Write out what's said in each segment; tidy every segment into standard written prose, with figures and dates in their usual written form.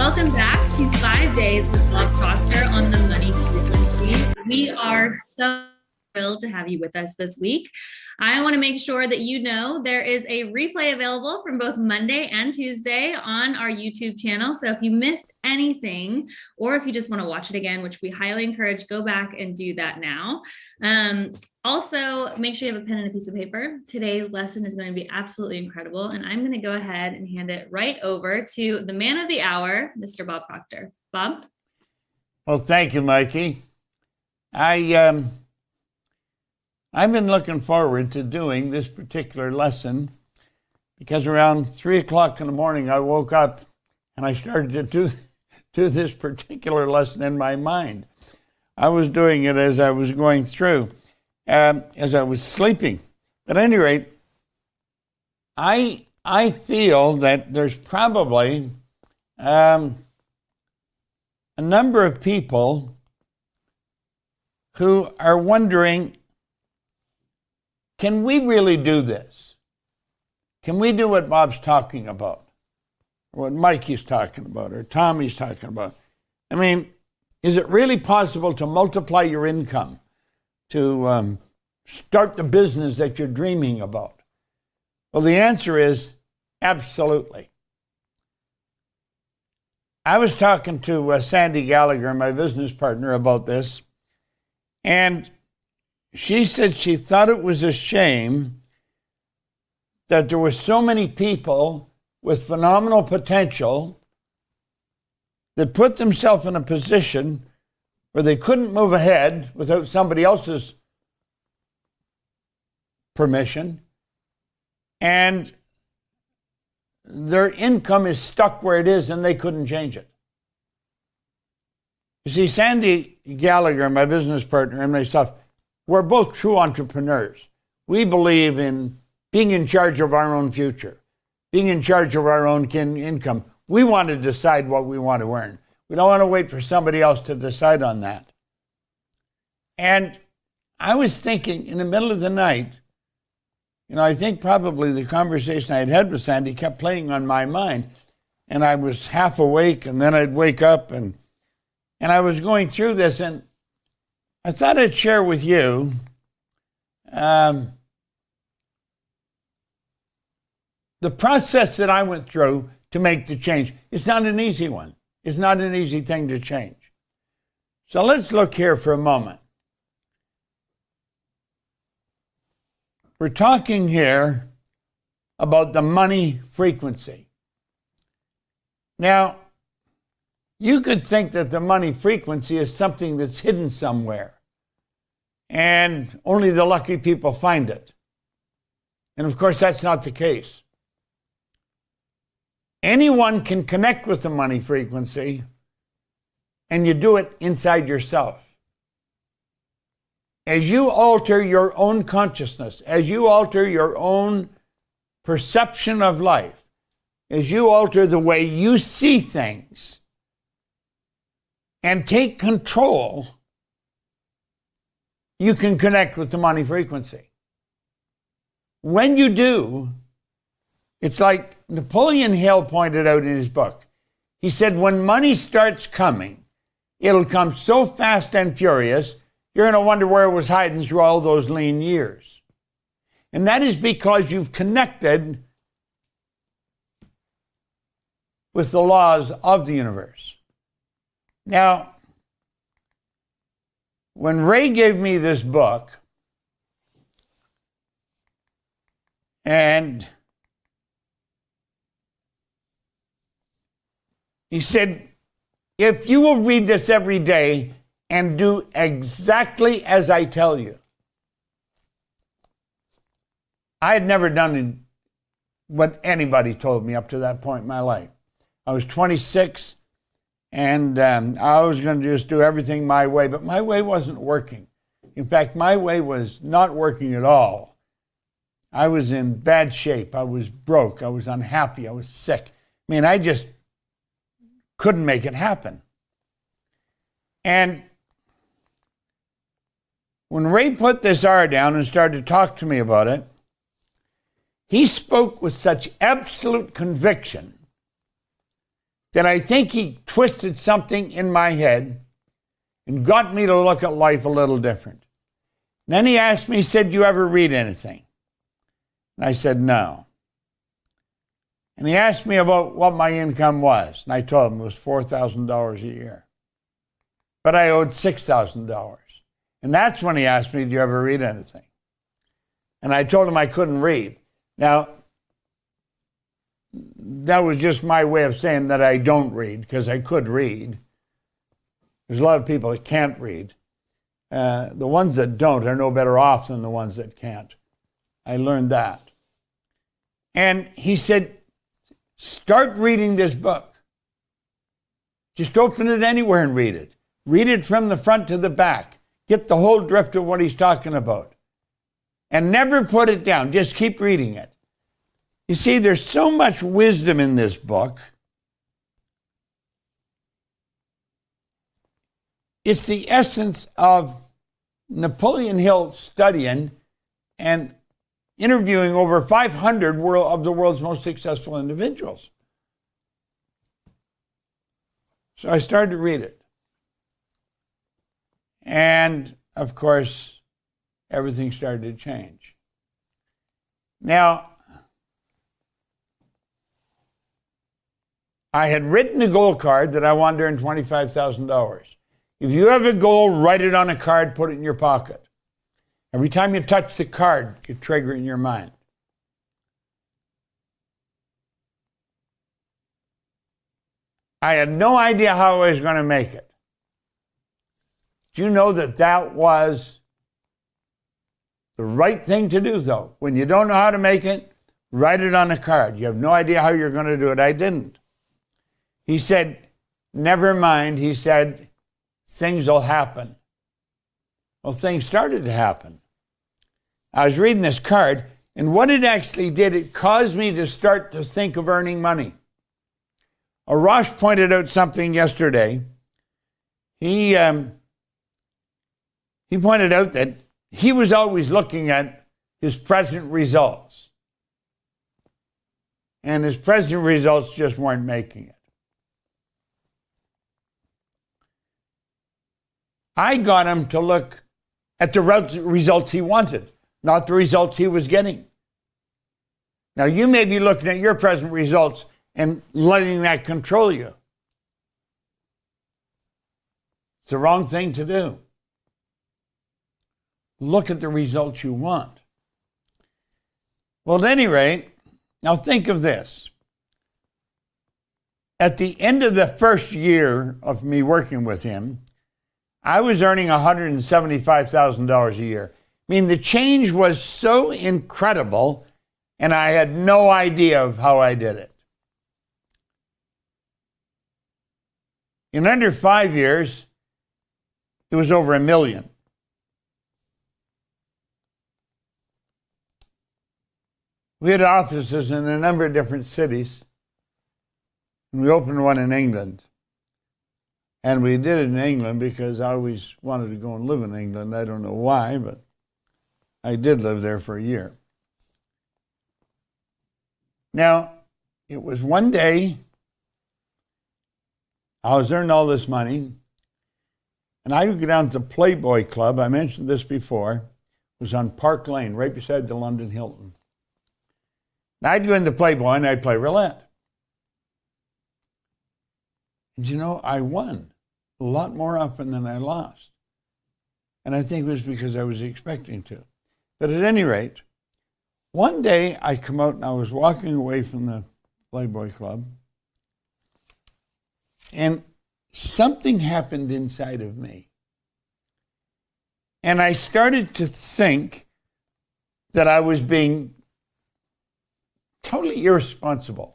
Welcome back to 5 Days with Bob Proctor on the Money Frequency. We are so thrilled to have you with us this week. I want to make sure that you know there is a replay available from both Monday and Tuesday on our YouTube channel. So if you missed anything, or if you just want to watch it again, which we highly encourage, go back and do that now. Also, make sure you have a pen and a piece of paper. Today's lesson is going to be absolutely incredible, and I'm going to go ahead and hand it right over to the man of the hour, Mr. Bob Proctor. Bob? Well, thank you, Mikey. I've been looking forward to doing this particular lesson because around 3 o'clock in the morning, I woke up and I started to do this particular lesson in my mind. I was doing it as I was going through, as I was sleeping. At any rate, I feel that there's probably a number of people who are wondering, can we really do this? Can we do what Bob's talking about? Or what Mikey's talking about? Or Tommy's talking about? I mean, is it really possible to multiply your income? To start the business that you're dreaming about? Well, the answer is absolutely. I was talking to Sandy Gallagher, my business partner, about this, and she said she thought it was a shame that there were so many people with phenomenal potential that put themselves in a position where they couldn't move ahead without somebody else's permission, and their income is stuck where it is and they couldn't change it. You see, Sandy Gallagher, my business partner, and myself, we're both true entrepreneurs. We believe in being in charge of our own future, being in charge of our own income. We want to decide what we want to earn. We don't want to wait for somebody else to decide on that. And I was thinking in the middle of the night, I think probably the conversation I had had with Sandy kept playing on my mind, and I was half awake, and then I'd wake up, and I was going through this, and I thought I'd share with you the process that I went through to make the change. It's not an easy one. It's not an easy thing to change. So let's look here for a moment. We're talking here about the money frequency. Now, you could think that the money frequency is something that's hidden somewhere, and only the lucky people find it. And of course, that's not the case. Anyone can connect with the money frequency, and you do it inside yourself. As you alter your own consciousness, as you alter your own perception of life, as you alter the way you see things, and take control, you can connect with the money frequency. When you do, it's like Napoleon Hill pointed out in his book. He said, when money starts coming, it'll come so fast and furious, you're going to wonder where it was hiding through all those lean years. And that is because you've connected with the laws of the universe. Now, when Ray gave me this book, and he said, if you will read this every day and do exactly as I tell you. I had never done what anybody told me up to that point in my life. I was 26, and I was going to just do everything my way, but my way wasn't working. In fact, my way was not working at all. I was in bad shape. I was broke. I was unhappy. I was sick. I mean, I just couldn't make it happen. And when Ray put this R down and started to talk to me about it, he spoke with such absolute conviction that I think he twisted something in my head and got me to look at life a little different. And then he asked me, he said, "Do you ever read anything?" And I said, "No." And he asked me about what my income was. And I told him it was $4,000 a year. But I owed $6,000. And that's when he asked me, "Do you ever read anything?" And I told him I couldn't read. Now, that was just my way of saying that I don't read, because I could read. There's a lot of people that can't read. The ones that don't are no better off than the ones that can't. I learned that. And he said, "Start reading this book. Just open it anywhere and read it. Read it from the front to the back. Get the whole drift of what he's talking about. And never put it down. Just keep reading it." You see, there's so much wisdom in this book. It's the essence of Napoleon Hill studying and interviewing over 500 of the world's most successful individuals. So I started to read it. And, of course, everything started to change. Now, I had written a goal card that I wanted to earn $25,000. If you have a goal, write it on a card, put it in your pocket. Every time you touch the card, you trigger it in your mind. I had no idea how I was going to make it. Do you know that that was the right thing to do, though? When you don't know how to make it, write it on a card. You have no idea how you're going to do it. I didn't. He said, "Never mind." He said, "Things will happen." Well, things started to happen. I was reading this card, and what it actually did, it caused me to start to think of earning money. Arash pointed out something yesterday. He pointed out that he was always looking at his present results. And his present results just weren't making it. I got him to look at the results he wanted, not the results he was getting. Now, you may be looking at your present results and letting that control you. It's the wrong thing to do. Look at the results you want. Well, at any rate, now think of this. At the end of the first year of me working with him, I was earning $175,000 a year. I mean, the change was so incredible, and I had no idea of how I did it. In under 5 years, it was over $1 million. We had offices in a number of different cities, and we opened one in England. And we did it in England because I always wanted to go and live in England. I don't know why, but I did live there for a year. Now, it was one day, I was earning all this money, and I would go down to the Playboy Club. I mentioned this before. It was on Park Lane, right beside the London Hilton. And I'd go into Playboy and I'd play roulette. And you know, I won a lot more often than I lost. And I think it was because I was expecting to. But at any rate, one day I come out and I was walking away from the Playboy Club, and something happened inside of me. And I started to think that I was being totally irresponsible.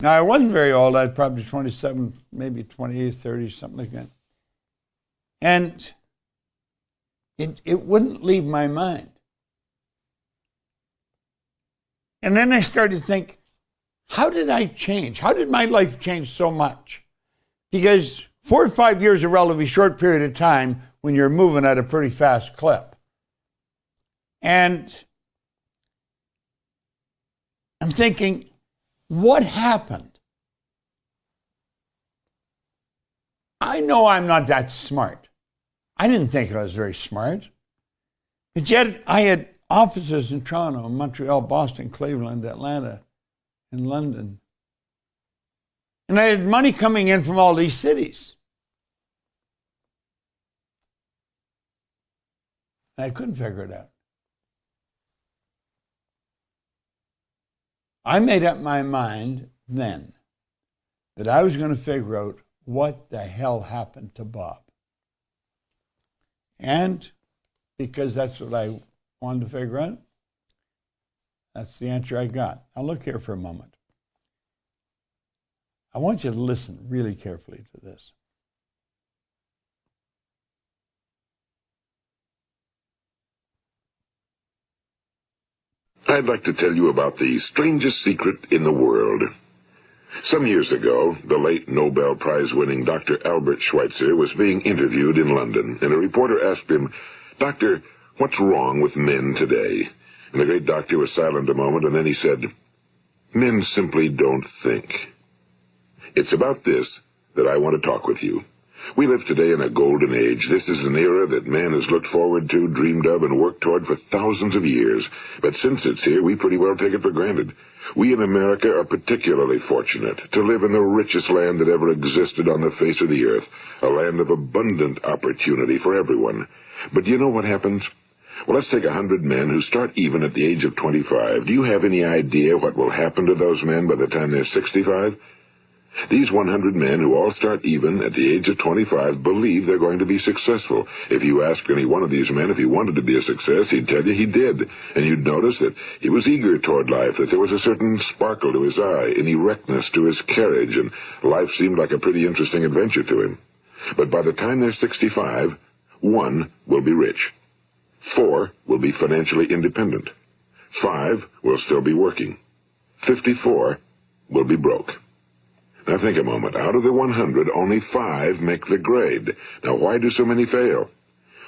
Now, I wasn't very old. I was probably 27, maybe 28, 30, something like that. And it wouldn't leave my mind. And then I started to think, how did I change? How did my life change so much? Because 4 or 5 years is a relatively short period of time when you're moving at a pretty fast clip. And I'm thinking, What happened? I know I'm not that smart. I didn't think I was very smart. But yet I had offices in Toronto, Montreal, Boston, Cleveland, Atlanta, and London. And I had money coming in from all these cities. And I couldn't figure it out. I made up my mind then that I was going to figure out what the hell happened to Bob. And because that's what I wanted to figure out, that's the answer I got. Now look here for a moment. I want you to listen really carefully to this. I'd like to tell you about the strangest secret in the world. Some years ago, the late Nobel Prize-winning Dr. Albert Schweitzer was being interviewed in London, and a reporter asked him, "Doctor, what's wrong with men today?" And the great doctor was silent a moment, and then he said, "Men simply don't think." It's about this that I want to talk with you. We live today in a golden age. This is an era that man has looked forward to, dreamed of, and worked toward for thousands of years. But since it's here, we pretty well take it for granted. We in America are particularly fortunate to live in the richest land that ever existed on the face of the earth, a land of abundant opportunity for everyone. But do you know what happens? Well, let's take 100 men who start even at the age of 25. Do you have any idea what will happen to those men by the time they're 65? These 100 men who all start even at the age of 25 believe they're going to be successful. If you ask any one of these men if he wanted to be a success, he'd tell you he did. And you'd notice that he was eager toward life, that there was a certain sparkle to his eye, an erectness to his carriage, and life seemed like a pretty interesting adventure to him. But by the time they're 65, 1 will be rich. 4 will be financially independent. 5 will still be working. 54 will be broke. Now think a moment. Out of the 100, only 5 make the grade. Now why do so many fail?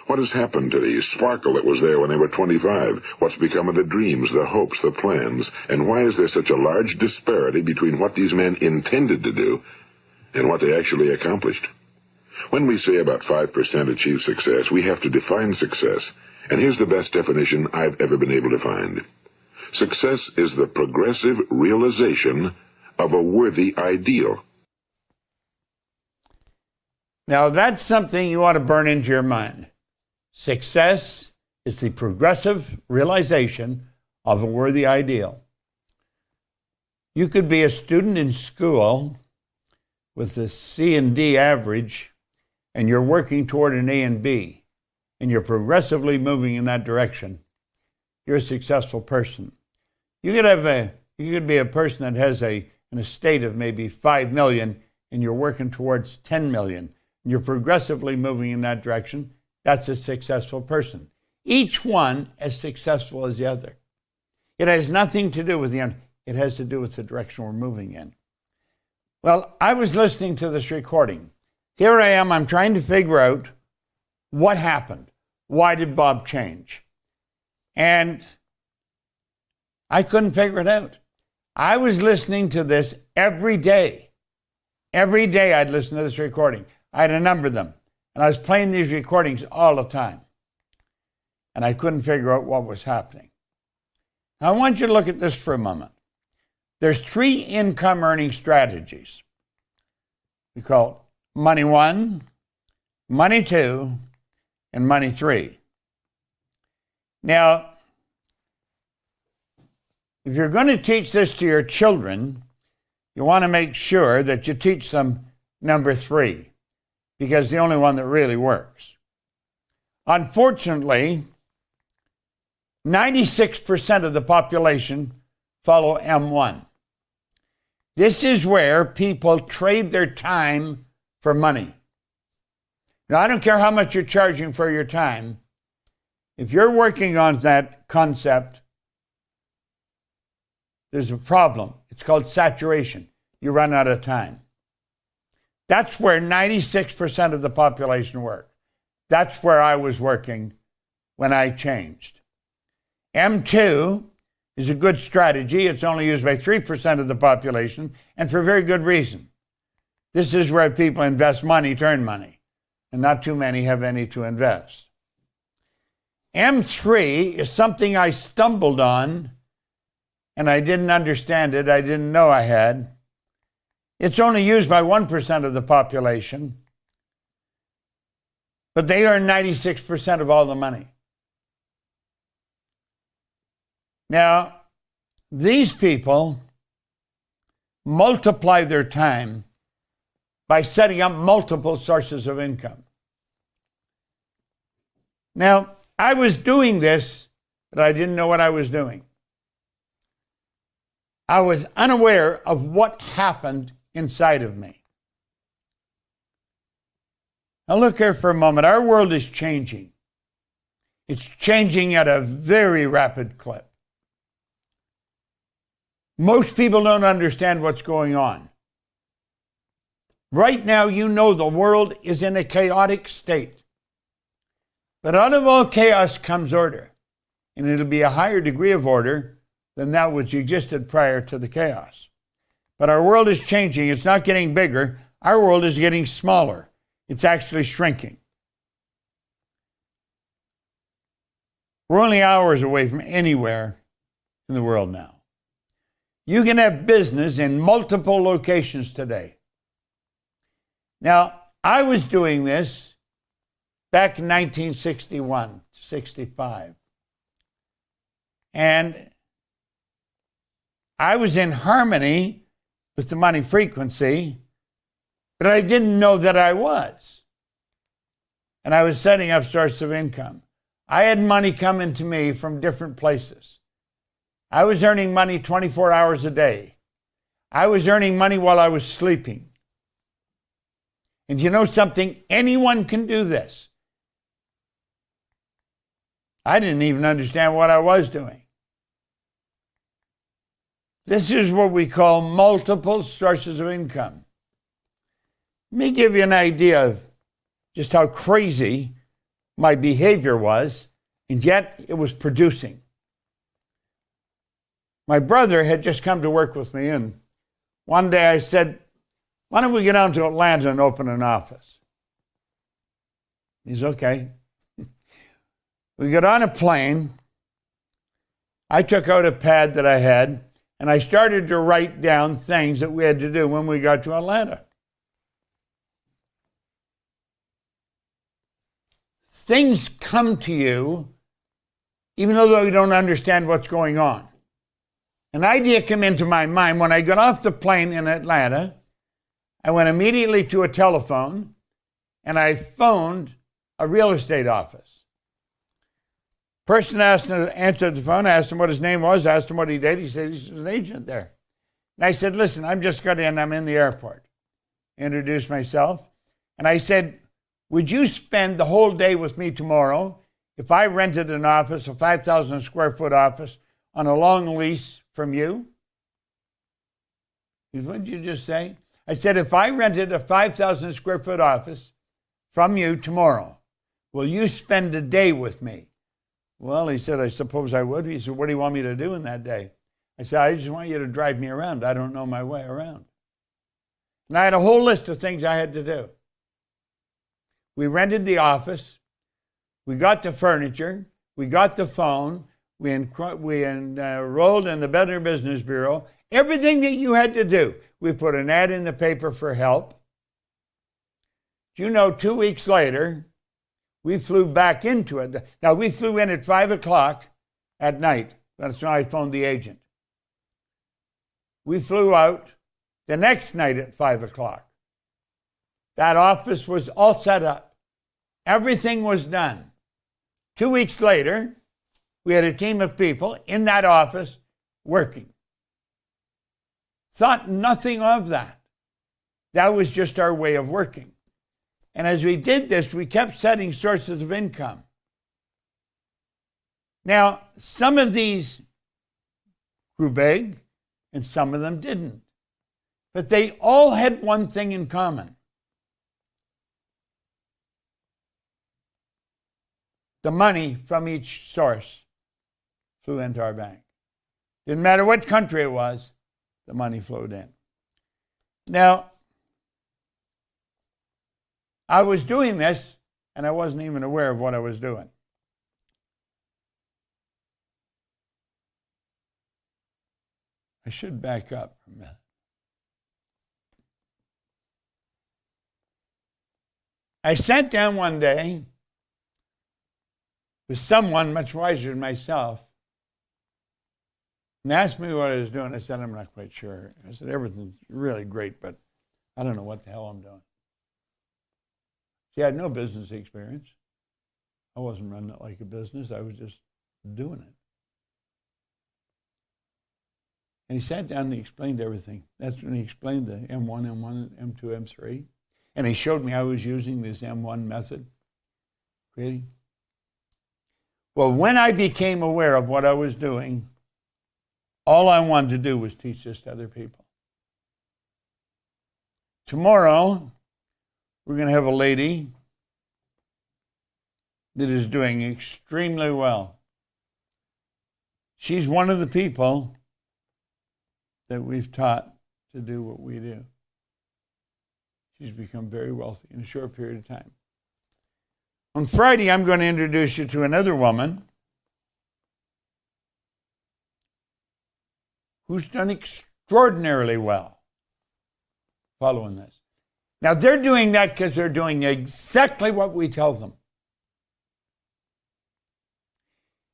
What has happened to the sparkle that was there when they were 25? What's become of the dreams, the hopes, the plans? And why is there such a large disparity between what these men intended to do and what they actually accomplished? When we say about 5% achieve success, we have to define success. And here's the best definition I've ever been able to find. Success is the progressive realization of a worthy ideal. Now that's something you ought to burn into your mind. Success is the progressive realization of a worthy ideal. You could be a student in school with a C and D average, and you're working toward an A and B, and you're progressively moving in that direction. You're a successful person. You could be a person that has an estate of maybe 5 million, and you're working towards 10 million, and you're progressively moving in that direction. That's a successful person. Each one as successful as the other. It has nothing to do with the end. It has to do with the direction we're moving in. Well, I was listening to this recording. Here I am, I'm trying to figure out what happened. Why did Bob change? And I couldn't figure it out. I was listening to this every day. Every day I'd listen to this recording. I had a number of them. And I was playing these recordings all the time. And I couldn't figure out what was happening. Now I want you to look at this for a moment. There's 3 income earning strategies. We call it money 1, money 2, and money 3. Now, if you're going to teach this to your children, you want to make sure that you teach them number 3, because it's the only one that really works. Unfortunately, 96% of the population follow M1. This is where people trade their time for money. Now, I don't care how much you're charging for your time. If you're working on that concept, there's a problem. It's called saturation. You run out of time. That's where 96% of the population work. That's where I was working when I changed. M2 is a good strategy. It's only used by 3% of the population, and for very good reason. This is where people invest money to earn money, and not too many have any to invest. M3 is something I stumbled on, and I didn't understand it. I didn't know I had. It's only used by 1% of the population, but they earn 96% of all the money. Now, these people multiply their time by setting up multiple sources of income. Now, I was doing this, but I didn't know what I was doing. I was unaware of what happened inside of me. Now look here for a moment. Our world is changing. It's changing at a very rapid clip. Most people don't understand what's going on. Right now, you know the world is in a chaotic state. But out of all chaos comes order. And it'll be a higher degree of order than that which existed prior to the chaos. But our world is changing. It's not getting bigger. Our world is getting smaller. It's actually shrinking. We're only hours away from anywhere in the world now. You can have business in multiple locations today. Now, I was doing this back in 1961, 65. And I was in harmony with the money frequency, but I didn't know that I was. And I was setting up sources of income. I had money coming to me from different places. I was earning money 24 hours a day. I was earning money while I was sleeping. And you know something? Anyone can do this. I didn't even understand what I was doing. This is what we call multiple sources of income. Let me give you an idea of just how crazy my behavior was, and yet it was producing. My brother had just come to work with me, and one day I said, why don't we get down to Atlanta and open an office? He's okay. We got on a plane. I took out a pad that I had, and I started to write down things that we had to do when we got to Atlanta. Things come to you even though you don't understand what's going on. An idea came into my mind when I got off the plane in Atlanta. I went immediately to a telephone and I phoned a real estate office. Person answered the phone, asked him what his name was, asked him what he did. He said he's an agent there. And I said, listen, I'm just got in, I'm in the airport. Introduced myself. And I said, would you spend the whole day with me tomorrow if I rented an office, a 5,000 square foot office, on a long lease from you? What did you just say? I said, if I rented a 5,000 square foot office from you tomorrow, will you spend a day with me? Well, he said, I suppose I would. He said, what do you want me to do in that day? I said, I just want you to drive me around. I don't know my way around. And I had a whole list of things I had to do. We rented the office. We got the furniture. We got the phone. We enrolled in the Better Business Bureau. Everything that you had to do. We put an ad in the paper for help. Do you know, 2 weeks later, we flew back into it. Now, we flew in at 5 o'clock at night. That's when I phoned the agent. We flew out the next night at 5 o'clock. That office was all set up. Everything was done. 2 weeks later, we had a team of people in that office working. Thought nothing of that. That was just our way of working. And as we did this, we kept setting sources of income. Now, some of these grew big and some of them didn't. But they all had one thing in common. The money from each source flew into our bank. Didn't matter what country it was, the money flowed in. Now, I was doing this, and I wasn't even aware of what I was doing. I should back up for a minute. I sat down one day with someone much wiser than myself and asked me what I was doing. I said, I'm not quite sure. I said, everything's really great, but I don't know what the hell I'm doing. See, I had no business experience. I wasn't running it like a business. I was just doing it. And he sat down and he explained everything. That's when he explained the M1, M1, M2, M3. And he showed me how I was using this M1 method. Creating. Well, when I became aware of what I was doing, all I wanted to do was teach this to other people. Tomorrow, we're going to have a lady that is doing extremely well. She's one of the people that we've taught to do what we do. She's become very wealthy in a short period of time. On Friday, I'm going to introduce you to another woman who's done extraordinarily well following this. Now, they're doing that because they're doing exactly what we tell them.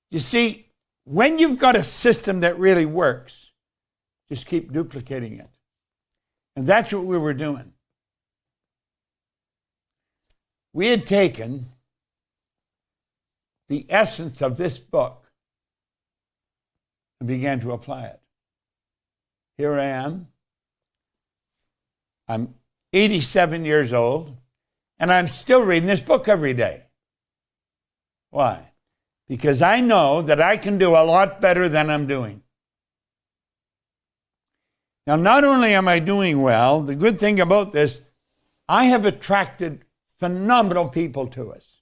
You see, when you've got a system that really works, just keep duplicating it. And that's what we were doing. We had taken the essence of this book and began to apply it. Here I am. I'm 87 years old, and I'm still reading this book every day. Why? Because I know that I can do a lot better than I'm doing. Now, not only am I doing well, the good thing about this, I have attracted phenomenal people to us.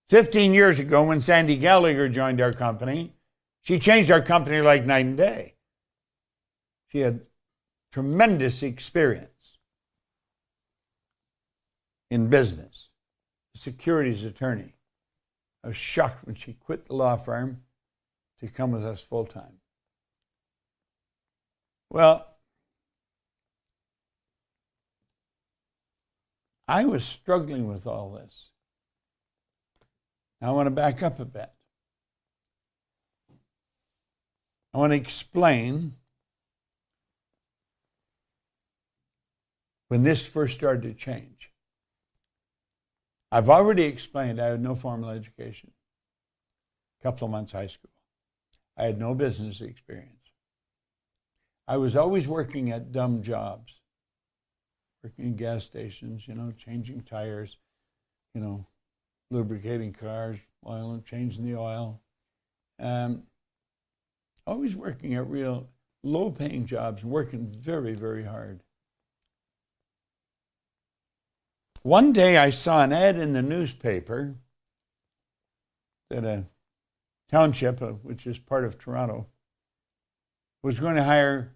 15 years ago, when Sandy Gallagher joined our company, she changed our company like night and day. She had tremendous experience in business, a securities attorney. I was shocked when she quit the law firm to come with us full time. Well, I was struggling with all this. Now I want to back up a bit. I want to explain when this first started to change. I've already explained I had no formal education, a couple of months high school. I had no business experience. I was always working at dumb jobs, working in gas stations, changing tires, lubricating cars, oil, and changing the oil. Always working at real low-paying jobs, working very, very hard. One day I saw an ad in the newspaper that a township, which is part of Toronto, was going to hire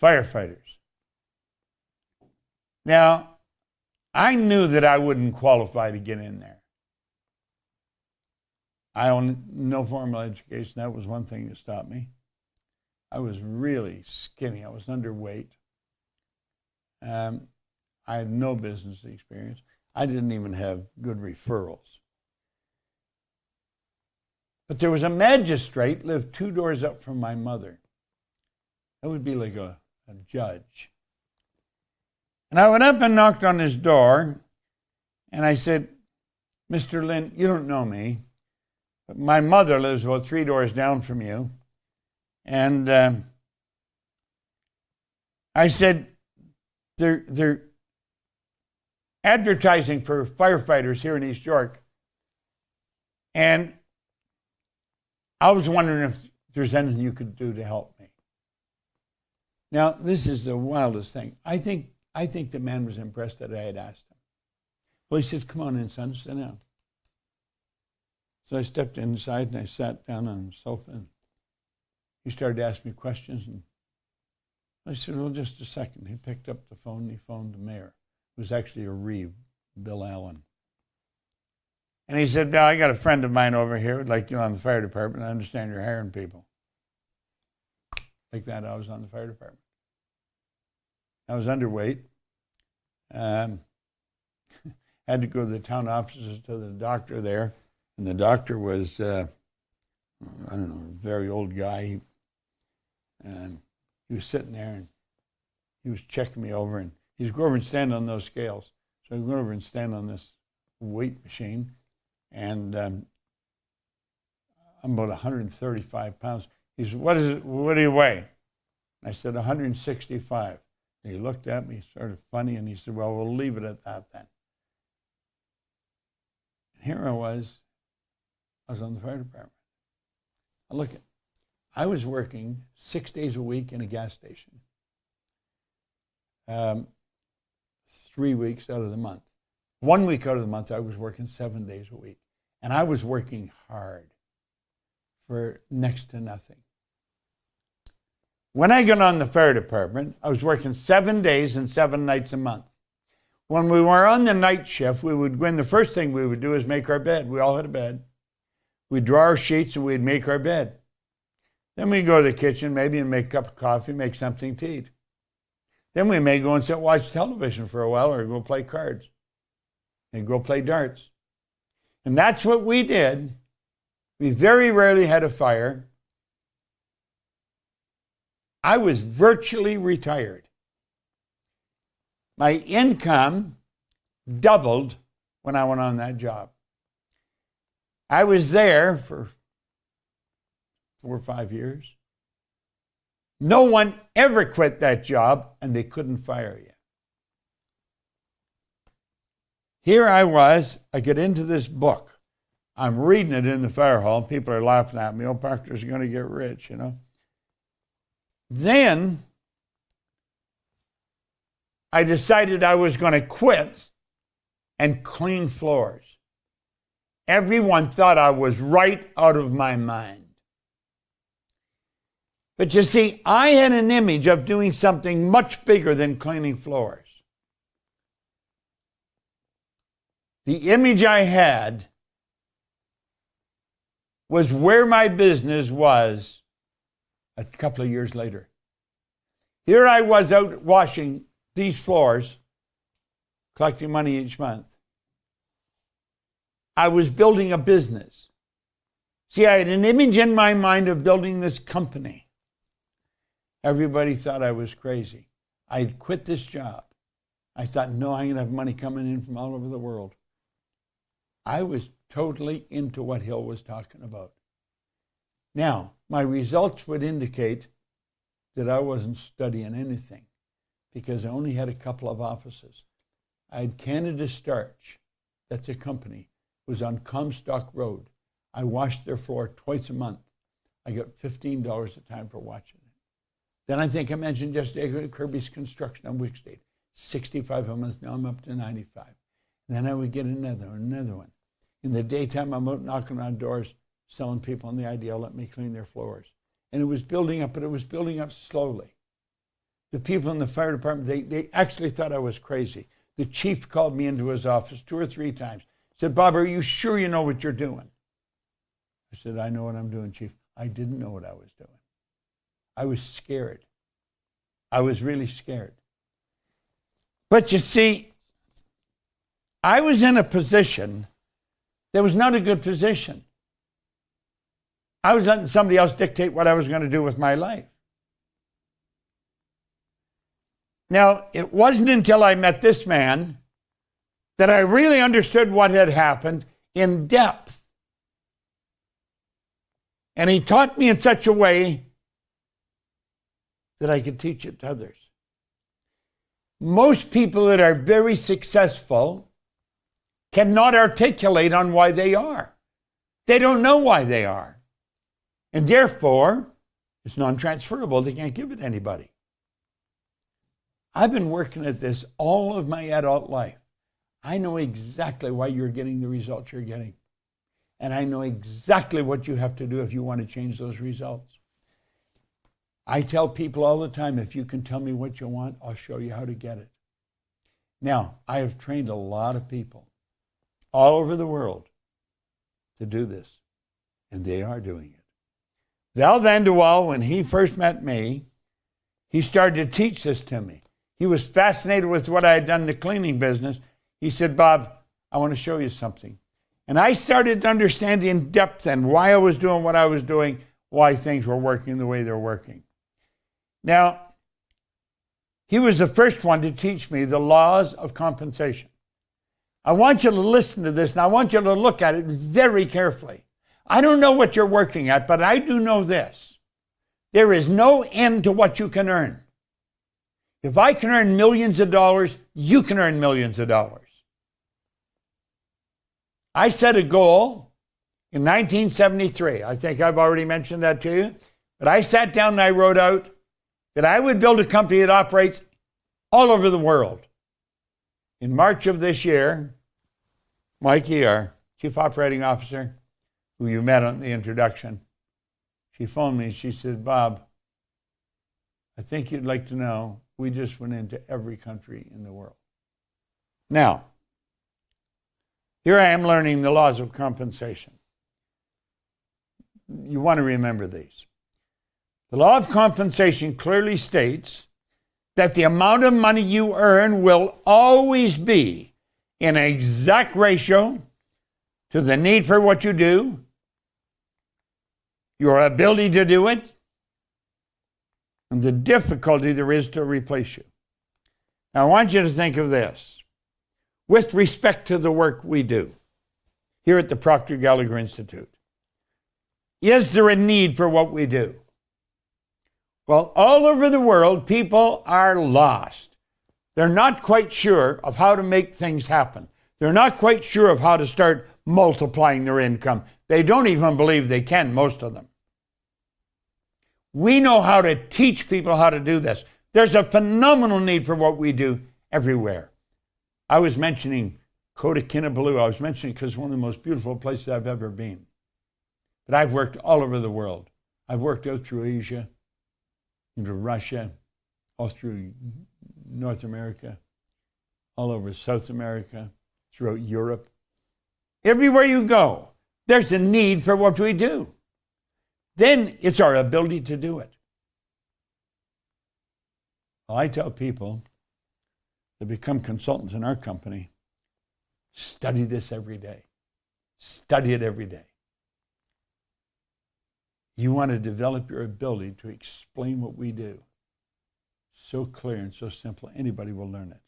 firefighters. Now, I knew that I wouldn't qualify to get in there. I own no formal education. That was one thing that stopped me. I was really skinny. I was underweight. I had no business experience. I didn't even have good referrals. But there was a magistrate lived 2 doors up from my mother. That would be like a judge. And I went up and knocked on his door, and I said, Mr. Lynn, you don't know me, but my mother lives about 3 doors down from you. And I said, they're advertising for firefighters here in East York. And I was wondering if there's anything you could do to help me. Now, this is the wildest thing. I think the man was impressed that I had asked him. Well, he says, come on in, son, sit down. So I stepped inside and I sat down on the sofa, and he started to ask me questions. And I said, well, just a second. He picked up the phone and he phoned the mayor. It was actually a Reeve, Bill Allen. And he said, Bill, I got a friend of mine over here who'd like you on the fire department. I understand you're hiring people. Like that, I was on the fire department. I was underweight. Had to go to the town offices to the doctor there. And the doctor was, I don't know, a very old guy. And he was sitting there and he was checking me over. And he'd go over and stand on those scales. So I go over and stand on this weight machine. And I'm about 135 pounds. He said, what do you weigh? I said, 165. And he looked at me sort of funny, and he said, well, we'll leave it at that then. And here I was on the fire department. Now look, I was working 6 days a week in a gas station. 3 weeks out of the month. 1 week out of the month, I was working 7 days a week. And I was working hard for next to nothing. When I got on the fire department, I was working 7 days and 7 nights a month. When we were on the night shift, the first thing we would do is make our bed. We all had a bed. We'd draw our sheets and we'd make our bed. Then we'd go to the kitchen maybe and make a cup of coffee, make something to eat. Then we may go and sit and watch television for a while or go play cards and go play darts. And that's what we did. We very rarely had a fire. I was virtually retired. My income doubled when I went on that job. I was there for 4 or 5 years. No one ever quit that job, and they couldn't fire you. Here I was, I get into this book. I'm reading it in the fire hall. People are laughing at me. Oh, Proctor's going to get rich, you know. Then I decided I was going to quit and clean floors. Everyone thought I was right out of my mind. But you see, I had an image of doing something much bigger than cleaning floors. The image I had was where my business was a couple of years later. Here I was out washing these floors, collecting money each month. I was building a business. See, I had an image in my mind of building this company. Everybody thought I was crazy. I had quit this job. I thought, no, I'm going to have money coming in from all over the world. I was totally into what Hill was talking about. Now, my results would indicate that I wasn't studying anything because I only had a couple of offices. I had Canada Starch, that's a company, it was on Comstock Road. I washed their floor twice a month. I got $15 a time for watching it. Then I think I mentioned yesterday Kirby's Construction on Wick State, $65 a month. Now I'm up to $95. Then I would get another one. In the daytime, I'm out knocking on doors, selling people on the idea, let me clean their floors. And it was building up, but it was building up slowly. The people in the fire department, they actually thought I was crazy. The chief called me into his office 2 or 3 times. Said, Bob, are you sure you know what you're doing? I said, I know what I'm doing, Chief. I didn't know what I was doing. I was scared. I was really scared. But you see, I was in a position that was not a good position. I was letting somebody else dictate what I was going to do with my life. Now, it wasn't until I met this man that I really understood what had happened in depth. And he taught me in such a way that I could teach it to others. Most people that are very successful cannot articulate on why they are. They don't know why they are. And therefore, it's non-transferable. They can't give it to anybody. I've been working at this all of my adult life. I know exactly why you're getting the results you're getting. And I know exactly what you have to do if you want to change those results. I tell people all the time, if you can tell me what you want, I'll show you how to get it. Now, I have trained a lot of people all over the world to do this, and they are doing it. Val Vanderwall, when he first met me, he started to teach this to me. He was fascinated with what I had done in the cleaning business. He said, Bob, I want to show you something. And I started to understand in depth and why I was doing what I was doing, why things were working the way they're working. Now, he was the first one to teach me the laws of compensation. I want you to listen to this, and I want you to look at it very carefully. I don't know what you're working at, but I do know this. There is no end to what you can earn. If I can earn millions of dollars, you can earn millions of dollars. I set a goal in 1973. I think I've already mentioned that to you. But I sat down and I wrote out that I would build a company that operates all over the world. In March of this year, Mikey, our Chief Operating Officer, who you met on the introduction, she phoned me and she said, Bob, I think you'd like to know we just went into every country in the world. Now, here I am learning the laws of compensation. You want to remember these. The law of compensation clearly states that the amount of money you earn will always be in an exact ratio to the need for what you do, your ability to do it, and the difficulty there is to replace you. Now, I want you to think of this. With respect to the work we do here at the Proctor Gallagher Institute, is there a need for what we do? Well, all over the world, people are lost. They're not quite sure of how to make things happen. They're not quite sure of how to start multiplying their income. They don't even believe they can, most of them. We know how to teach people how to do this. There's a phenomenal need for what we do everywhere. I was mentioning Kota Kinabalu. I was mentioning it because it's one of the most beautiful places I've ever been. But I've worked all over the world. I've worked out through Asia, into Russia, all through North America, all over South America, throughout Europe. Everywhere you go, there's a need for what we do. Then it's our ability to do it. Well, I tell people that become consultants in our company, study this every day. Study it every day. You want to develop your ability to explain what we do. So clear and so simple, anybody will learn it.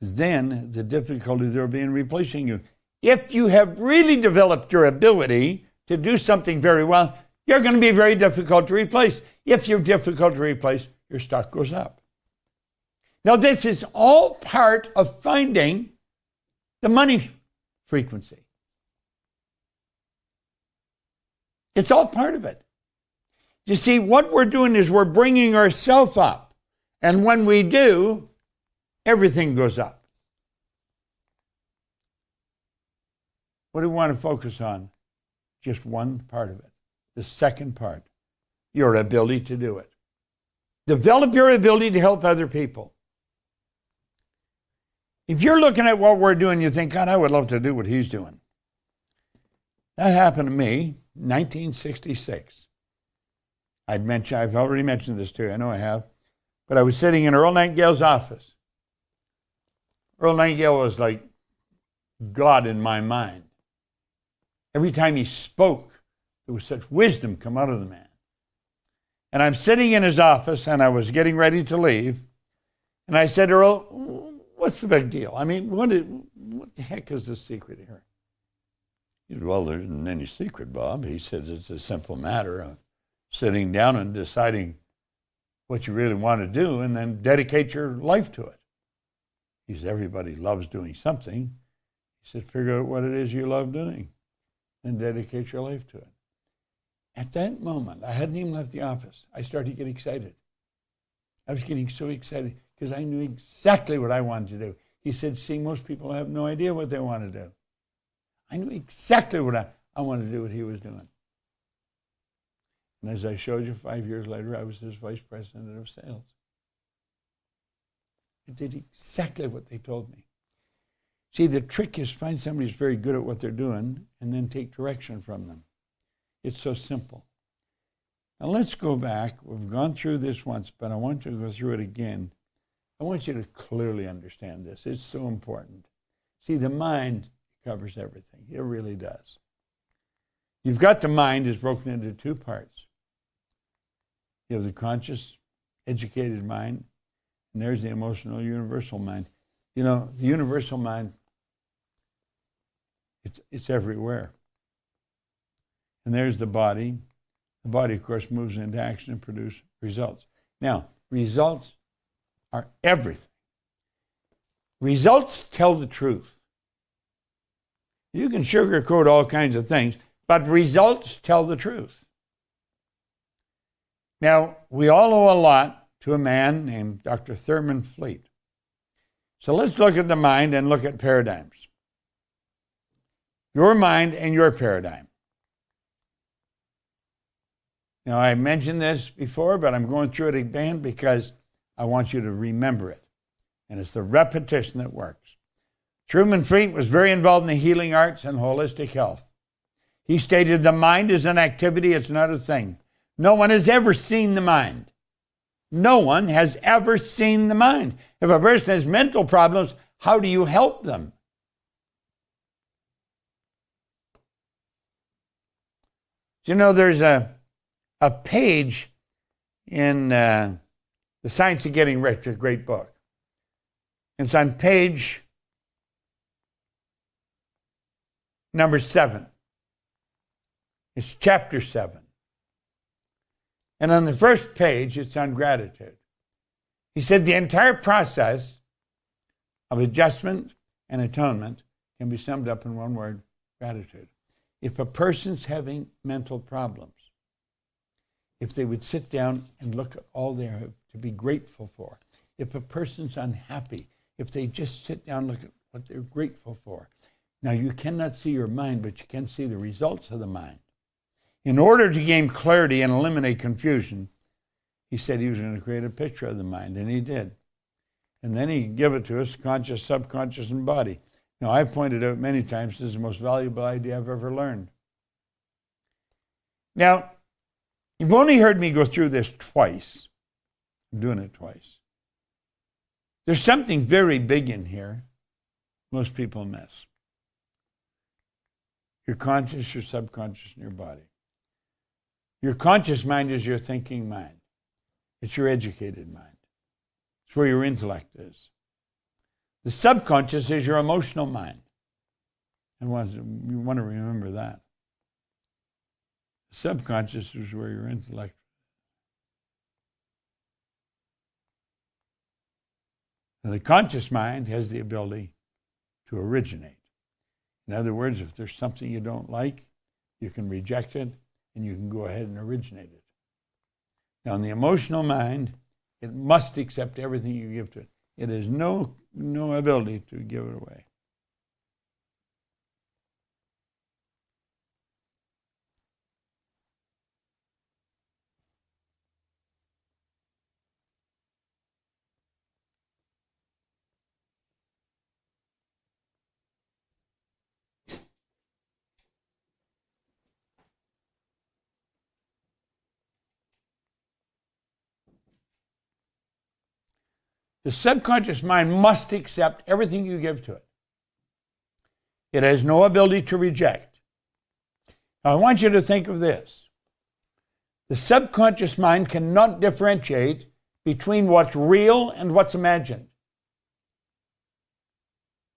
Then the difficulty there will be in replacing you. If you have really developed your ability to do something very well, you're going to be very difficult to replace. If you're difficult to replace, your stock goes up. Now, this is all part of finding the money frequency. It's all part of it. You see, what we're doing is we're bringing ourselves up. And when we do, everything goes up. What do we want to focus on? Just one part of it. The second part, your ability to do it. Develop your ability to help other people. If you're looking at what we're doing, you think, God, I would love to do what he's doing. That happened to me in 1966. I've already mentioned this to you. I know I have. But I was sitting in Earl Nightingale's office. Earl Nightingale was like God in my mind. Every time he spoke, there was such wisdom come out of the man. And I'm sitting in his office, and I was getting ready to leave. And I said, Earl, what's the big deal? I mean, what the heck is the secret here? He said, well, there isn't any secret, Bob. He said, it's a simple matter of sitting down and deciding what you really want to do and then dedicate your life to it. He said, everybody loves doing something. He said, figure out what it is you love doing and dedicate your life to it. At that moment, I hadn't even left the office. I started to get excited. I was getting so excited because I knew exactly what I wanted to do. He said, see, most people have no idea what they want to do. I knew exactly what I wanted to do what he was doing. And as I showed you, 5 years later, I was his vice president of sales. I did exactly what they told me. See, the trick is find somebody who's very good at what they're doing and then take direction from them. It's so simple. Now let's go back. We've gone through this once, but I want you to go through it again. I want you to clearly understand this. It's so important. See, the mind covers everything. It really does. You've got the mind is broken into two parts. You have the conscious, educated mind, and there's the emotional, universal mind. You know, the universal mind, it's everywhere. And there's the body. The body, of course, moves into action and produces results. Now, results are everything. Results tell the truth. You can sugarcoat all kinds of things, but results tell the truth. Now, we all owe a lot to a man named Dr. Thurman Fleet. So let's look at the mind and look at paradigms. Your mind and your paradigm. Now, I mentioned this before, but I'm going through it again because I want you to remember it. And it's the repetition that works. Thurman Fleet was very involved in the healing arts and holistic health. He stated the mind is an activity, it's not a thing. No one has ever seen the mind. No one has ever seen the mind. If a person has mental problems, how do you help them? You know, there's a page in The Science of Getting Rich, a great book. It's on page number 7. It's chapter 7. And on the first page, it's on gratitude. He said the entire process of adjustment and atonement can be summed up in one word: gratitude. If a person's having mental problems, if they would sit down and look at all they have to be grateful for, if a person's unhappy, if they just sit down and look at what they're grateful for. Now, you cannot see your mind, but you can see the results of the mind. In order to gain clarity and eliminate confusion, he said he was going to create a picture of the mind, and he did. And then he gave it to us, conscious, subconscious, and body. Now, I've pointed out many times this is the most valuable idea I've ever learned. Now, you've only heard me go through this twice. I'm doing it twice. There's something very big in here most people miss. Your conscious, your subconscious, and your body. Your conscious mind is your thinking mind. It's your educated mind. It's where your intellect is. The subconscious is your emotional mind. And you want to remember that. The subconscious is where your intellect is. And the conscious mind has the ability to originate. In other words, if there's something you don't like, you can reject it and you can go ahead and originate it. Now, in the emotional mind, it must accept everything you give to it. It has no ability to give it away. The subconscious mind must accept everything you give to it. It has no ability to reject. Now, I want you to think of this. The subconscious mind cannot differentiate between what's real and what's imagined.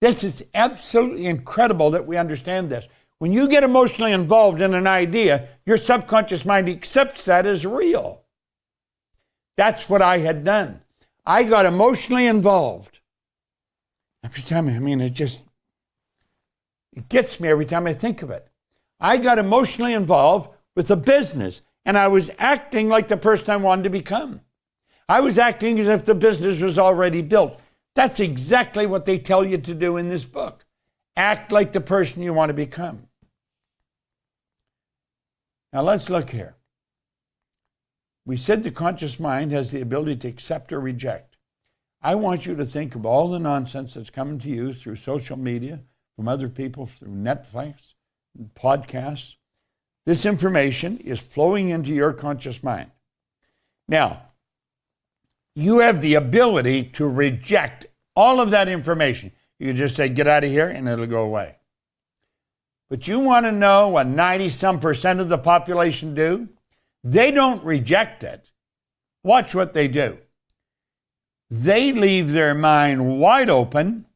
This is absolutely incredible that we understand this. When you get emotionally involved in an idea, your subconscious mind accepts that as real. That's what I had done. I got emotionally involved. Every time, it gets me every time I think of it. I got emotionally involved with the business, and I was acting like the person I wanted to become. I was acting as if the business was already built. That's exactly what they tell you to do in this book. Act like the person you want to become. Now let's look here. We said the conscious mind has the ability to accept or reject. I want you to think of all the nonsense that's coming to you through social media, from other people, through Netflix, podcasts. This information is flowing into your conscious mind. Now, you have the ability to reject all of that information. You can just say, get out of here, and it'll go away. But you want to know what 90-some% of the population do? They don't reject it. Watch what they do. They leave their mind wide open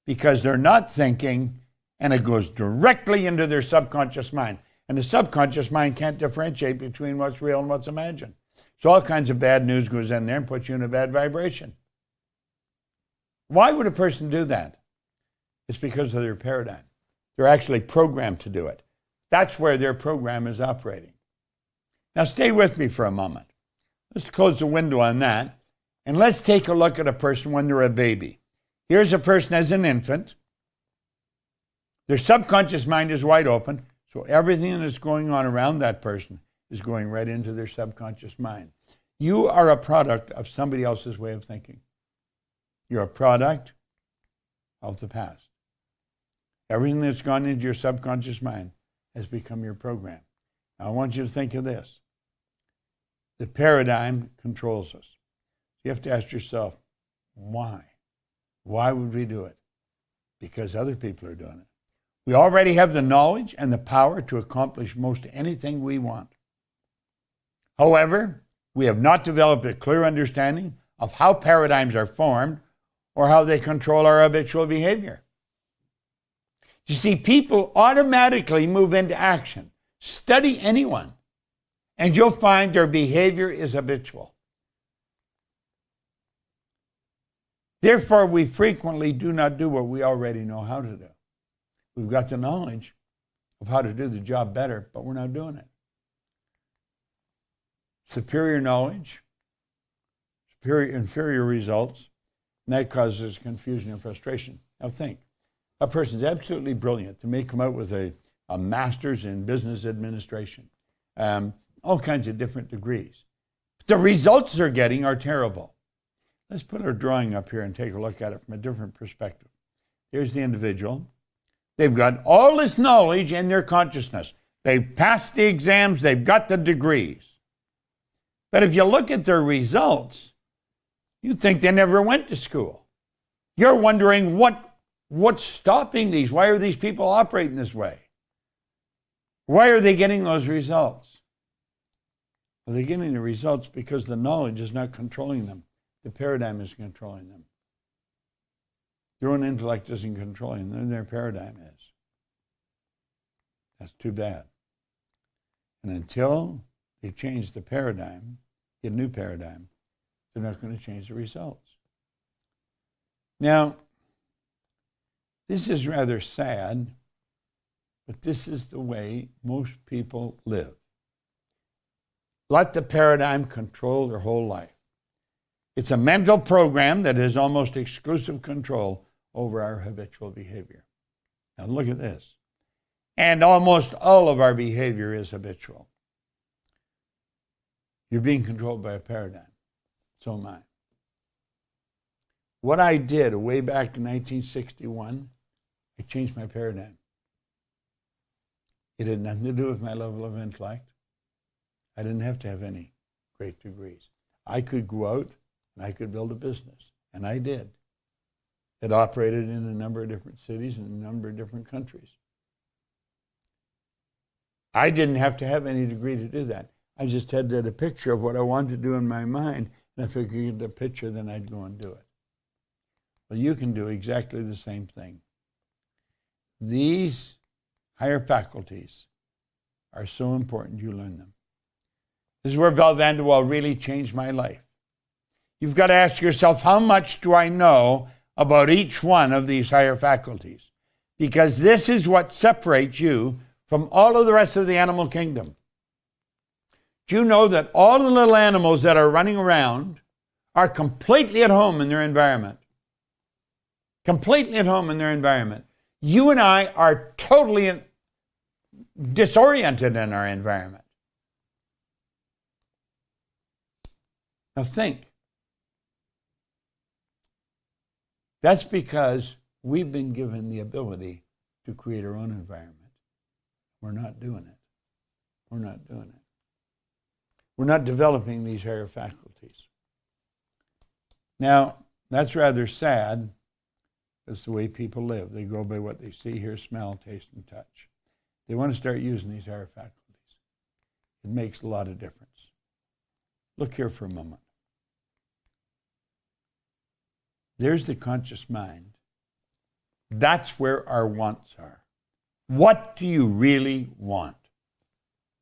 because they're not thinking, and it goes directly into their subconscious mind. And the subconscious mind can't differentiate between what's real and what's imagined. So all kinds of bad news goes in there and puts you in a bad vibration. Why would a person do that? It's because of their paradigm. They're actually programmed to do it. That's where their program is operating. Now stay with me for a moment. Let's close the window on that. And let's take a look at a person when they're a baby. Here's a person as an infant. Their subconscious mind is wide open, so everything that's going on around that person is going right into their subconscious mind. You are a product of somebody else's way of thinking. You're a product of the past. Everything that's gone into your subconscious mind has become your program. Now, I want you to think of this. The paradigm controls us. You have to ask yourself, why? Why would we do it? Because other people are doing it. We already have the knowledge and the power to accomplish most anything we want. However, we have not developed a clear understanding of how paradigms are formed or how they control our habitual behavior. You see, people automatically move into action. Study anyone, and you'll find their behavior is habitual. Therefore, we frequently do not do what we already know how to do. We've got the knowledge of how to do the job better, but we're not doing it. Superior knowledge, inferior results, and that causes confusion and frustration. Now think, a person's absolutely brilliant. They may come out with a master's in business administration, all kinds of different degrees. But the results they're getting are terrible. Let's put our drawing up here and take a look at it from a different perspective. Here's the individual. They've got all this knowledge in their consciousness. They've passed the exams. They've got the degrees. But if you look at their results, you think they never went to school. You're wondering what's stopping these? Why are these people operating this way? Why are they getting those results? Well, they're getting the results because the knowledge is not controlling them. The paradigm is controlling them. Their own intellect isn't controlling them. Their paradigm is. That's too bad. And until they change the paradigm, get a new paradigm, they're not going to change the results. Now, this is rather sad, but this is the way most people live. Let the paradigm control their whole life. It's a mental program that has almost exclusive control over our habitual behavior. Now look at this. And almost all of our behavior is habitual. You're being controlled by a paradigm. So am I. What I did way back in 1961, I changed my paradigm. It had nothing to do with my level of intellect. I didn't have to have any great degrees. I could go out and I could build a business, and I did. It operated in a number of different cities and a number of different countries. I didn't have to have any degree to do that. I just had a picture of what I wanted to do in my mind, and if I could get the picture, then I'd go and do it. Well, you can do exactly the same thing. These higher faculties are so important you learn them. This is where Val Vanderwall really changed my life. You've got to ask yourself, how much do I know about each one of these higher faculties? Because this is what separates you from all of the rest of the animal kingdom. Do you know that all the little animals that are running around are completely at home in their environment? Completely at home in their environment. You and I are totally disoriented in our environment. Now think. That's because we've been given the ability to create our own environment. We're not doing it. We're not doing it. We're not developing these higher faculties. Now, that's rather sad. That's the way people live. They go by what they see, hear, smell, taste, and touch. They want to start using these higher faculties. It makes a lot of difference. Look here for a moment. There's the conscious mind. That's where our wants are. What do you really want?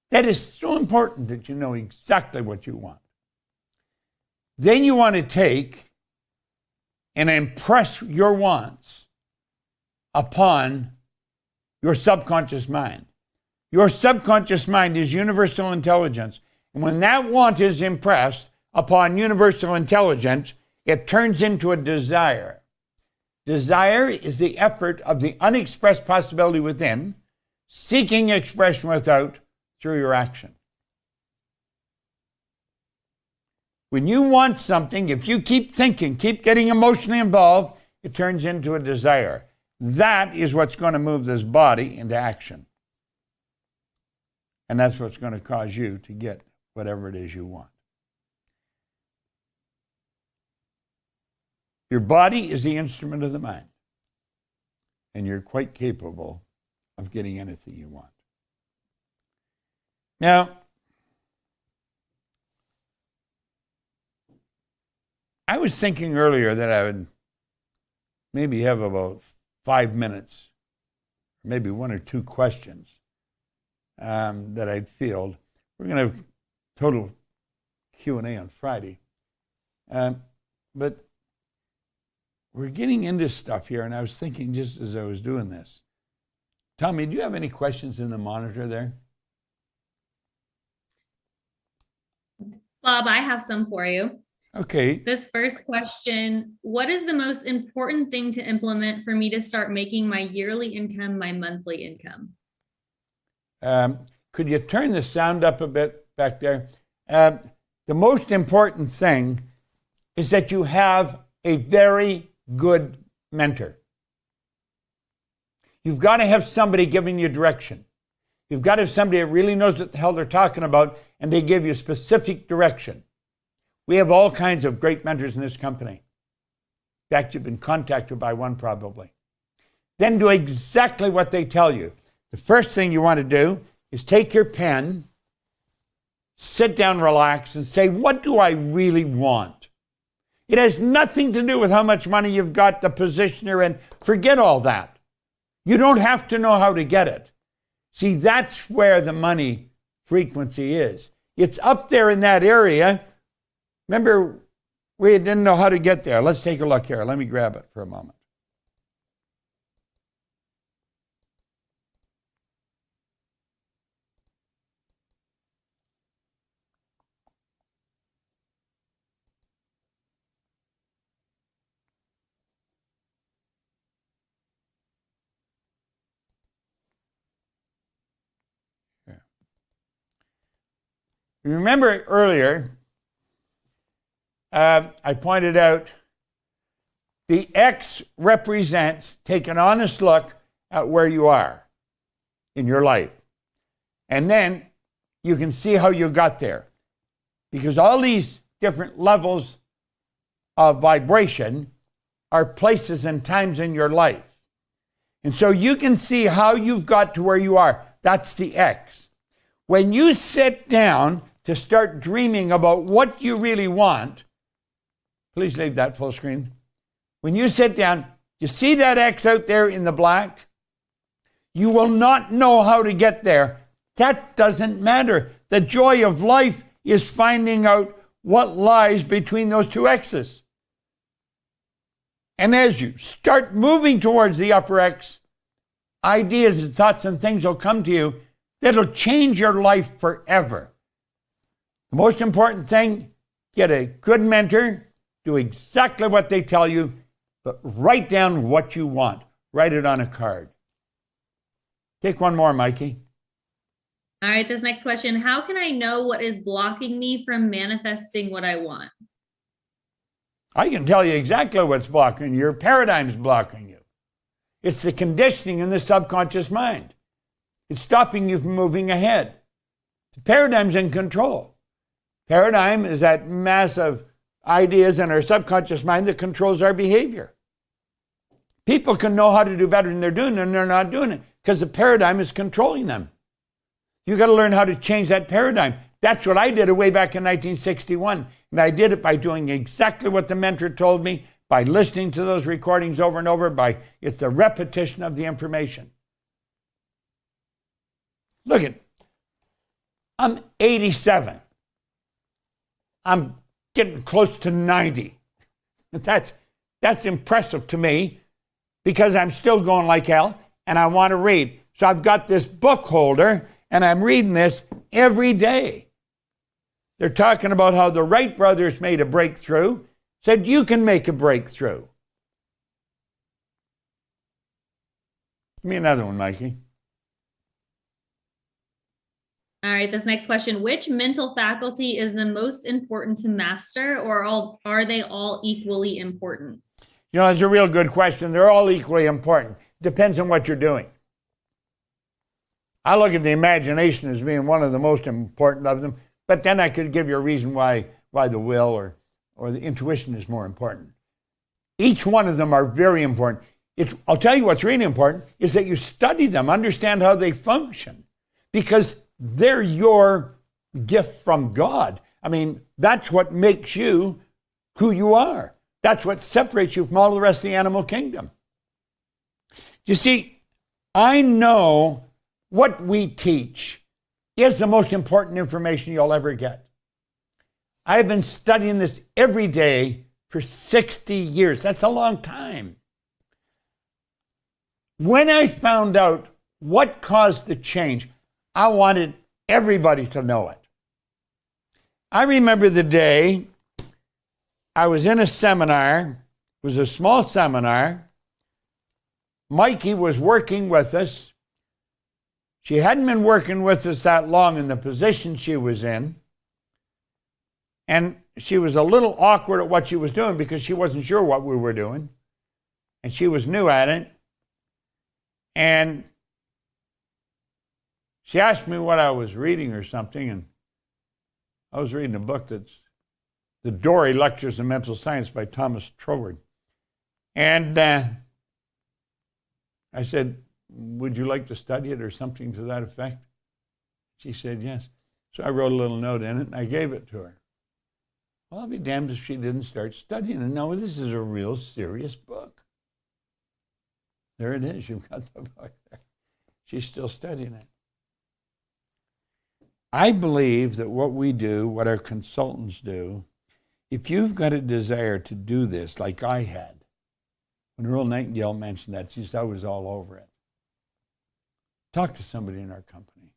That is so important that you know exactly what you want. Then you want to take and impress your wants upon your subconscious mind. Your subconscious mind is universal intelligence. And when that want is impressed upon universal intelligence, it turns into a desire. Desire is the effort of the unexpressed possibility within, seeking expression without through your action. When you want something, if you keep thinking, keep getting emotionally involved, it turns into a desire. That is what's going to move this body into action. And that's what's going to cause you to get whatever it is you want. Your body is the instrument of the mind. And you're quite capable of getting anything you want. Now, I was thinking earlier that I would maybe have about 5 minutes, maybe 1 or 2 questions that I'd field. We're going to have total Q&A on Friday. But we're getting into stuff here, and I was thinking just as I was doing this. Tommy, do you have any questions in the monitor there? Bob, I have some for you. Okay. This first question, what is the most important thing to implement for me to start making my yearly income my monthly income? Could you turn the sound up a bit back there? The most important thing is that you have a very good mentor. You've got to have somebody giving you direction. You've got to have somebody that really knows what the hell they're talking about, and they give you specific direction. We have all kinds of great mentors in this company. In fact, you've been contacted by one probably. Then do exactly what they tell you. The first thing you want to do is take your pen, sit down, relax, and say, what do I really want? It has nothing to do with how much money you've got, the position you're in. Forget all that. You don't have to know how to get it. See, that's where the money frequency is. It's up there in that area. Remember, we didn't know how to get there. Let's take a look here. Let me grab it for a moment. Remember earlier, I pointed out the X represents take an honest look at where you are in your life. And then you can see how you got there. Because all these different levels of vibration are places and times in your life. And so you can see how you've got to where you are. That's the X. When you sit down to start dreaming about what you really want, please leave that full screen. When you sit down, you see that X out there in the black? You will not know how to get there. That doesn't matter. The joy of life is finding out what lies between those two X's. And as you start moving towards the upper X, ideas and thoughts and things will come to you that'll change your life forever. The most important thing, get a good mentor, do exactly what they tell you, but write down what you want. Write it on a card. Take one more, Mikey. All right, this next question. How can I know what is blocking me from manifesting what I want? I can tell you exactly what's blocking you. Your paradigm's blocking you. It's the conditioning in the subconscious mind. It's stopping you from moving ahead. The paradigm's in control. Paradigm is that mass of ideas in our subconscious mind that controls our behavior. People can know how to do better than they're doing, and they're not doing it because the paradigm is controlling them. You got to learn how to change that paradigm. That's what I did way back in 1961. And I did it by doing exactly what the mentor told me, by listening to those recordings over and over, it's the repetition of the information. Look at, I'm 87. I'm getting close to 90. That's impressive to me because I'm still going like hell and I want to read. So I've got this book holder and I'm reading this every day. They're talking about how the Wright brothers made a breakthrough, said you can make a breakthrough. Give me another one, Mikey. All right, this next question. Which mental faculty is the most important to master, or are they all equally important? You know, it's a real good question. They're all equally important. Depends on what you're doing. I look at the imagination as being one of the most important of them, but then I could give you a reason why the will or the intuition is more important. Each one of them are very important. I'll tell you what's really important is that you study them, understand how they function, because they're your gift from God. I mean, that's what makes you who you are. That's what separates you from all the rest of the animal kingdom. You see, I know what we teach is the most important information you'll ever get. I've been studying this every day for 60 years. That's a long time. When I found out what caused the change, I wanted everybody to know it. I remember the day I was in a seminar. It was a small seminar. Mikey was working with us. She hadn't been working with us that long in the position she was in. And she was a little awkward at what she was doing because she wasn't sure what we were doing. And she was new at it. And she asked me what I was reading or something. And I was reading a book that's The Dory Lectures in Mental Science by Thomas Troward. And I said, would you like to study it or something to that effect? She said, yes. So I wrote a little note in it and I gave it to her. Well, I'll be damned if she didn't start studying it. No, this is a real serious book. There it is. You've got the book there. She's still studying it. I believe that what we do, what our consultants do, if you've got a desire to do this like I had, when Earl Nightingale mentioned that, she said, I was all over it. Talk to somebody in our company.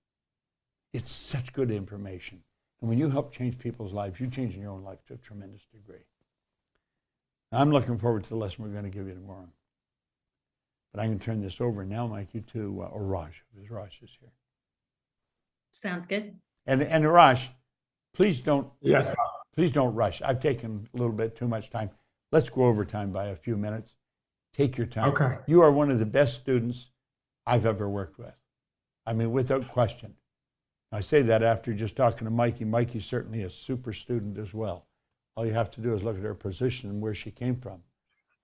It's such good information. And when you help change people's lives, you're changing your own life to a tremendous degree. I'm looking forward to the lesson we're going to give you tomorrow. But I can turn this over now, Mikey, to Raj, because Raj is here. Sounds good. And Raj, please don't. Yes, Bob. Please don't rush. I've taken a little bit too much time. Let's go over time by a few minutes. Take your time. Okay. You are one of the best students I've ever worked with. I mean, without question. I say that after just talking to Mikey. Mikey's certainly a super student as well. All you have to do is look at her position and where she came from.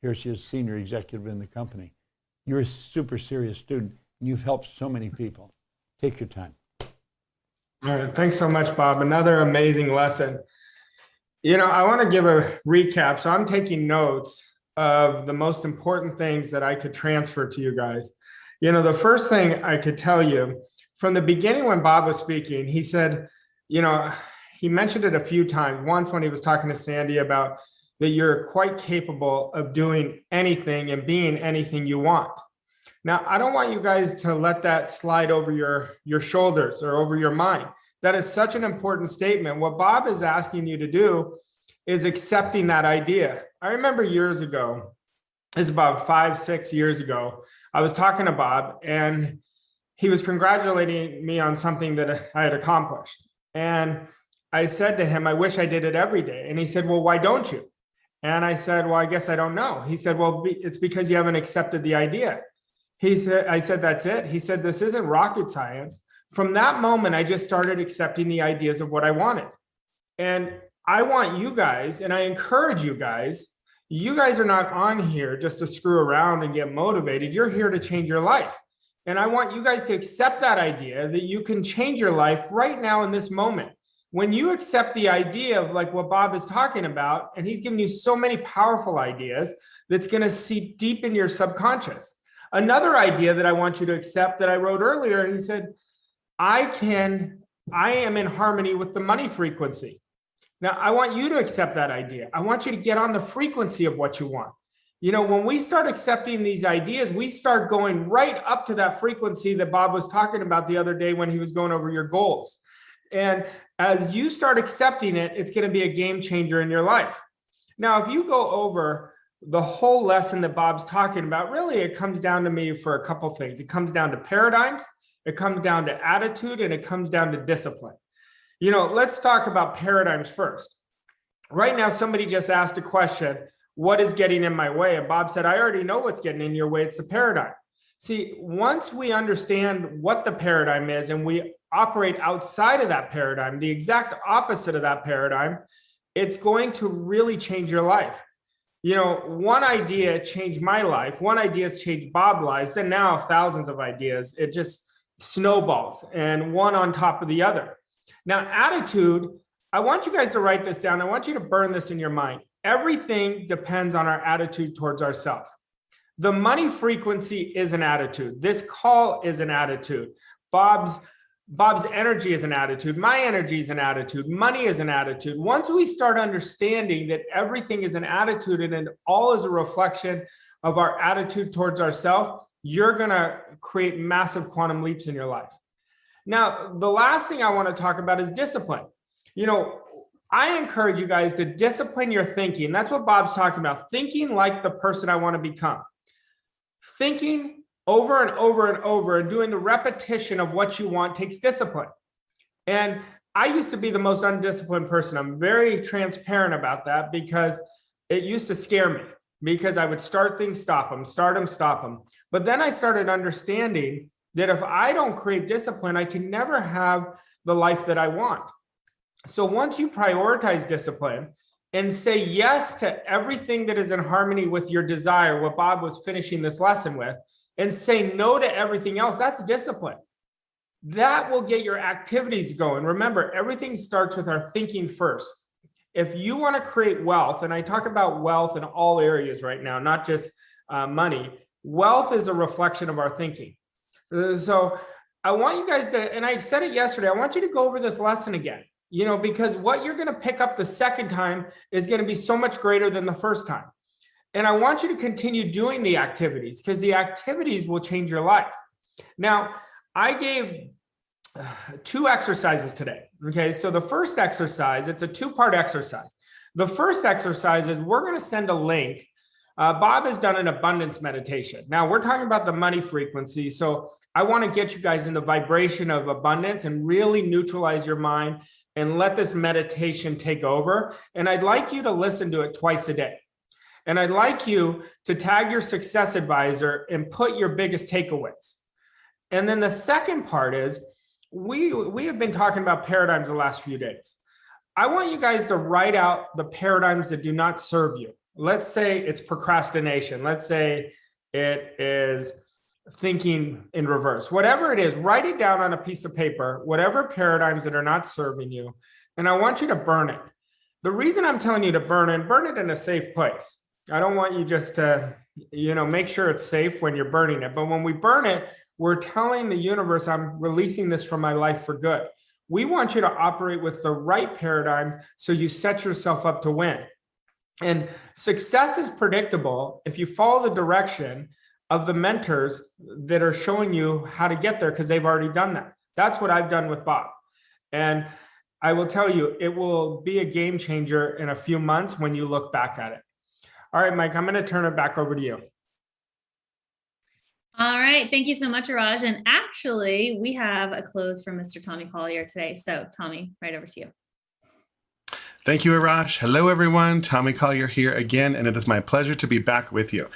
Here she is, senior executive in the company. You're a super serious student, and you've helped so many people. Take your time. All right. Thanks so much, Bob. Another amazing lesson. You know, I want to give a recap. So I'm taking notes of the most important things that I could transfer to you guys. You know, the first thing I could tell you from the beginning when Bob was speaking, he said, you know, he mentioned it a few times. Once when he was talking to Sandy about that you're quite capable of doing anything and being anything you want. Now, I don't want you guys to let that slide over your shoulders or over your mind. That is such an important statement. What Bob is asking you to do is accepting that idea. I remember years ago, it's about 5-6 years ago, I was talking to Bob, and he was congratulating me on something that I had accomplished. And I said to him, I wish I did it every day. And he said, well, why don't you? And I said, well, I guess I don't know. He said, well, it's because you haven't accepted the idea. I said, that's it. He said, this isn't rocket science. From that moment, I just started accepting the ideas of what I wanted. And I want you guys, and I encourage you guys are not on here just to screw around and get motivated. You're here to change your life. And I want you guys to accept that idea that you can change your life right now in this moment. When you accept the idea of like what Bob is talking about, and he's giving you so many powerful ideas that's going to seep deep in your subconscious. Another idea that I want you to accept that I wrote earlier, he said, I am in harmony with the money frequency. Now, I want you to accept that idea. I want you to get on the frequency of what you want. You know, when we start accepting these ideas, we start going right up to that frequency that Bob was talking about the other day when he was going over your goals. And as you start accepting it, it's going to be a game changer in your life. Now, if you go over the whole lesson that Bob's talking about, really, it comes down to me for a couple things. It comes down to paradigms, it comes down to attitude, and it comes down to discipline. You know, let's talk about paradigms first. Right now, somebody just asked a question, what is getting in my way? And Bob said, I already know what's getting in your way. It's the paradigm. See, once we understand what the paradigm is and we operate outside of that paradigm, the exact opposite of that paradigm, it's going to really change your life. You know, one idea changed my life. One idea has changed Bob's lives. And now thousands of ideas, it just snowballs and one on top of the other. Now, attitude, I want you guys to write this down. I want you to burn this in your mind. Everything depends on our attitude towards ourselves. The money frequency is an attitude. This call is an attitude. Bob's energy is an attitude. My energy is an attitude. Money is an attitude. Once we start understanding that everything is an attitude and it all is a reflection of our attitude towards ourselves, you're going to create massive quantum leaps in your life. Now, the last thing I want to talk about is discipline. You know, I encourage you guys to discipline your thinking. That's what Bob's talking about. Thinking like the person I want to become. Thinking over and over and over and doing the repetition of what you want takes discipline. And I used to be the most undisciplined person. I'm very transparent about that because it used to scare me because I would start things, stop them, start them, stop them. But then I started understanding that if I don't create discipline, I can never have the life that I want. So once you prioritize discipline and say yes to everything that is in harmony with your desire, what Bob was finishing this lesson with, and say no to everything else, that's discipline. That will get your activities going. Remember, everything starts with our thinking first. If you want to create wealth, and I talk about wealth in all areas right now, not just money, wealth is a reflection of our thinking. So I want you guys to, and I said it yesterday, I want you to go over this lesson again, you know, because what you're going to pick up the second time is going to be so much greater than the first time. And I want you to continue doing the activities because the activities will change your life. Now, I gave 2 exercises today. Okay, so the first exercise, it's a 2-part exercise. The first exercise is we're going to send a link. Bob has done an abundance meditation. Now we're talking about the money frequency. So I want to get you guys in the vibration of abundance and really neutralize your mind and let this meditation take over. And I'd like you to listen to it twice a day. And I'd like you to tag your success advisor and put your biggest takeaways. And then the second part is we have been talking about paradigms the last few days. I want you guys to write out the paradigms that do not serve you. Let's say it's procrastination. Let's say it is thinking in reverse. Whatever it is, write it down on a piece of paper, whatever paradigms that are not serving you, and I want you to burn it. The reason I'm telling you to burn it in a safe place. I don't want you just to, make sure it's safe when you're burning it. But when we burn it, we're telling the universe, I'm releasing this from my life for good. We want you to operate with the right paradigm so you set yourself up to win. And success is predictable if you follow the direction of the mentors that are showing you how to get there because they've already done that. That's what I've done with Bob. And I will tell you, it will be a game changer in a few months when you look back at it. All right, Mike, I'm going to turn it back over to you. All right. Thank you so much, Raj. And actually, we have a close from Mr. Tommy Collier today. So, Tommy, right over to you. Thank you, Arash. Hello, everyone. Tommy Collier here again, and it is my pleasure to be back with you.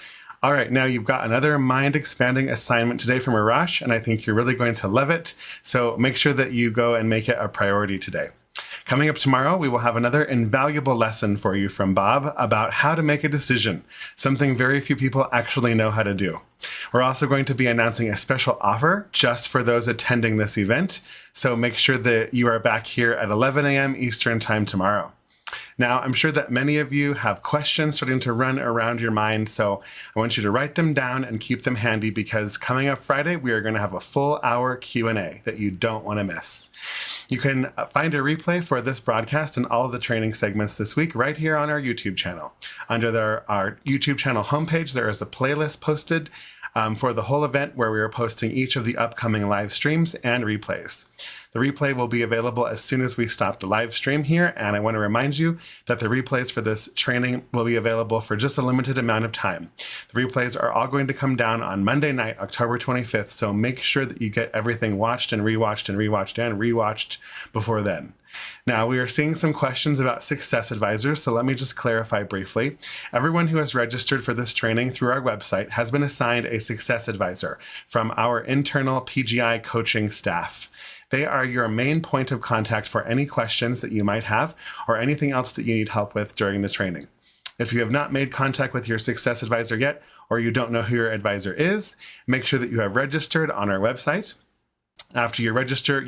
All right, now you've got another mind-expanding assignment today from Arash, and I think you're really going to love it. So make sure that you go and make it a priority today. Coming up tomorrow, we will have another invaluable lesson for you from Bob about how to make a decision, something very few people actually know how to do. We're also going to be announcing a special offer just for those attending this event, so make sure that you are back here at 11 a.m. Eastern Time tomorrow. Now, I'm sure that many of you have questions starting to run around your mind, so I want you to write them down and keep them handy because coming up Friday, we are going to have a full hour Q&A that you don't want to miss. You can find a replay for this broadcast and all of the training segments this week right here on our YouTube channel. Under our YouTube channel homepage, there is a playlist posted for the whole event where we are posting each of the upcoming live streams and replays. The replay will be available as soon as we stop the live stream here, and I want to remind you that the replays for this training will be available for just a limited amount of time. The replays are all going to come down on Monday night, October 25th, so make sure that you get everything watched and rewatched and rewatched and rewatched before then. Now, we are seeing some questions about Success Advisors, so let me just clarify briefly. Everyone who has registered for this training through our website has been assigned a Success Advisor from our internal PGI coaching staff. They are your main point of contact for any questions that you might have or anything else that you need help with during the training. If you have not made contact with your Success Advisor yet, or you don't know who your advisor is, make sure that you have registered on our website. After you register,